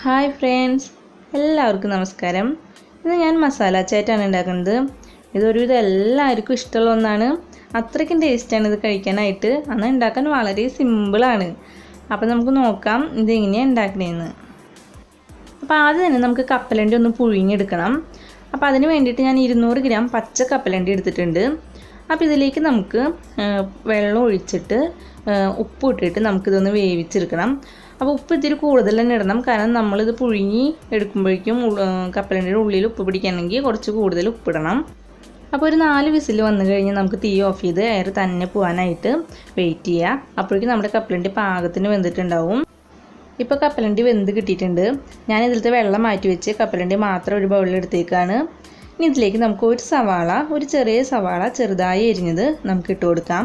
Hi friends, എല്ലാവർക്കും നമസ്കാരം. ഇന്ന് ഞാൻ മസാല ചാറ്റാണ് ഉണ്ടാക്കുന്നത്. ഇതൊരുവിധം എല്ലാവർക്കും ഇഷ്ടമുള്ള ഒന്നാണ്. അത്രയ്ക്കും ടേസ്റ്റാണ് ഇത് കഴിക്കാനായിട്ട്. അന്ന് ഉണ്ടാക്കാൻ വളരെ സിമ്പിളാണ്. അപ്പോൾ നമുക്ക് നോക്കാം ഇതെങ്ങനെയാണ് ഉണ്ടാക്കണേന്ന്. അപ്പോൾ ആദ്യം തന്നെ നമുക്ക് കപ്പലണ്ടി ഒന്ന് പുഴുങ്ങിയെടുക്കണം. അപ്പോൾ അതിന് വേണ്ടിയിട്ട് ഞാൻ 200 ഗ്രാം പച്ച കപ്പലണ്ടി എടുത്തിട്ടുണ്ട്. അപ്പോൾ ഇതിലേക്ക് നമുക്ക് വെള്ളം ഒഴിച്ചിട്ട് ഉപ്പ് ഇട്ടിട്ട് നമുക്കിതൊന്ന് വേവിച്ചെടുക്കണം. അപ്പോൾ ഉപ്പ് ഇത്തിരി കൂടുതൽ തന്നെ ഇടണം, കാരണം നമ്മളിത് പുഴുങ്ങി എടുക്കുമ്പോഴേക്കും കപ്പലണ്ടിയുടെ ഉള്ളിൽ ഉപ്പ് പിടിക്കണമെങ്കിൽ കുറച്ച് കൂടുതൽ ഉപ്പിടണം. അപ്പോൾ ഒരു 4 വിസിൽ വന്നു കഴിഞ്ഞാൽ നമുക്ക് തീ ഓഫ് ചെയ്ത് എയർ തന്നെ പോകാനായിട്ട് വെയിറ്റ് ചെയ്യുക. അപ്പോഴേക്കും നമ്മുടെ കപ്പലണ്ടി പാകത്തിന് വെന്തിട്ടുണ്ടാവും. ഇപ്പോൾ കപ്പലണ്ടി വെന്ത് കിട്ടിയിട്ടുണ്ട്. ഞാൻ ഇതിലത്തെ വെള്ളം മാറ്റി വെച്ച് കപ്പലണ്ടി മാത്രം ഒരു ബൗളിൽ എടുത്തേക്കാണ്. ഇനി ഇതിലേക്ക് നമുക്ക് ഒരു ചെറിയ സവാള ചെറുതായി എരിഞ്ഞത് നമുക്ക് ഇട്ട് കൊടുക്കാം.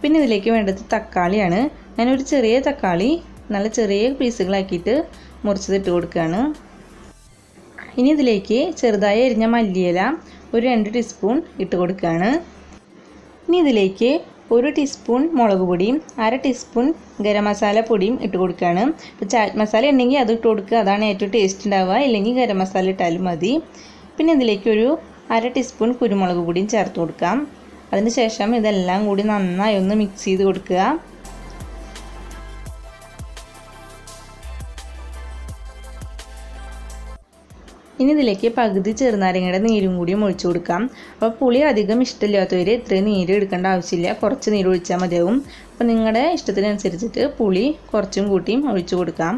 പിന്നെ ഇതിലേക്ക് വേണ്ടത് തക്കാളിയാണ്. ഞാനൊരു ചെറിയ തക്കാളി നല്ല ചെറിയ പീസുകളാക്കിയിട്ട് മുറിച്ചതിട്ട് കൊടുക്കുകയാണ്. ഇനി ഇതിലേക്ക് ചെറുതായി എരിഞ്ഞ മല്ലിയില ഒരു 2 ടീസ്പൂൺ ഇട്ട് കൊടുക്കുകയാണ്. ഇനി ഇതിലേക്ക് 1 ടീസ്പൂൺ മുളക് പൊടിയും 1/2 ടീസ്പൂൺ ഗരം മസാല പൊടിയും ഇട്ട് കൊടുക്കുകയാണ്. ഇപ്പോൾ ചാറ്റ് മസാല ഉണ്ടെങ്കിൽ അത് ഇട്ട് കൊടുക്കുക, അതാണ് ഏറ്റവും ടേസ്റ്റ് ഉണ്ടാവുക. ഇല്ലെങ്കിൽ ഗരം മസാല ഇട്ടാലും മതി. പിന്നെ ഇതിലേക്ക് ഒരു 1/2 ടീസ്പൂൺ കുരുമുളക് പൊടിയും ചേർത്ത് കൊടുക്കാം. അതിന് ശേഷം ഇതെല്ലാം കൂടി നന്നായി ഒന്ന് മിക്സ് ചെയ്ത് കൊടുക്കുക. ഇനി ഇതിലേക്ക് പകുതി ചെറുനാരങ്ങയുടെ നീരും കൂടിയും ഒഴിച്ചു കൊടുക്കാം. അപ്പോൾ പുളി അധികം ഇഷ്ടമില്ലാത്തവർ ഇത്രയും നീര് എടുക്കേണ്ട ആവശ്യമില്ല, കുറച്ച് നീര് ഒഴിച്ചാൽ മതിയാവും. അപ്പോൾ നിങ്ങളുടെ ഇഷ്ടത്തിനനുസരിച്ചിട്ട് പുളി കുറച്ചും കൂട്ടിയും ഒഴിച്ചു കൊടുക്കാം.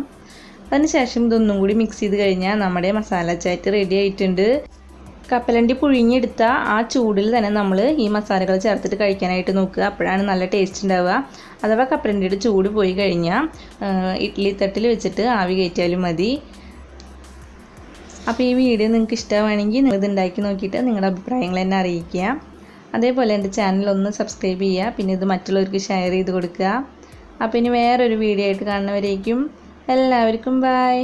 അതിനുശേഷം ഇതൊന്നും കൂടി മിക്സ് ചെയ്ത് കഴിഞ്ഞാൽ നമ്മുടെ മസാല ചാറ്റ് റെഡി ആയിട്ടുണ്ട്. കപ്പലണ്ടി പുഴുങ്ങിയെടുത്ത ആ ചൂടിൽ തന്നെ നമ്മൾ ഈ മസാലകൾ ചേർത്തിട്ട് കഴിക്കാനായിട്ട് നോക്കുക. അപ്പോഴാണ് നല്ല ടേസ്റ്റ് ഉണ്ടാവുക. അഥവാ കപ്പലണ്ടിയുടെ ചൂട് പോയി കഴിഞ്ഞാൽ ഇഡ്ഡലി തട്ടിൽ വെച്ചിട്ട് ആവി കയറ്റിയാലും മതി. അപ്പോൾ ഈ വീഡിയോ നിങ്ങൾക്ക് ഇഷ്ടമാണെങ്കിൽ നിങ്ങൾ ഇതുണ്ടാക്കി നോക്കിയിട്ട് നിങ്ങളുടെ അഭിപ്രായങ്ങൾ എന്നെ അറിയിക്കുക. അതേപോലെ എൻ്റെ ചാനൽ ഒന്ന് സബ്സ്ക്രൈബ് ചെയ്യുക. പിന്നെ ഇത് മറ്റുള്ളവർക്ക് ഷെയർ ചെയ്ത് കൊടുക്കുക. അപ്പോൾ ഇനി വേറൊരു വീഡിയോ ആയിട്ട് കാണുന്നവരേക്കും എല്ലാവർക്കും ബൈ.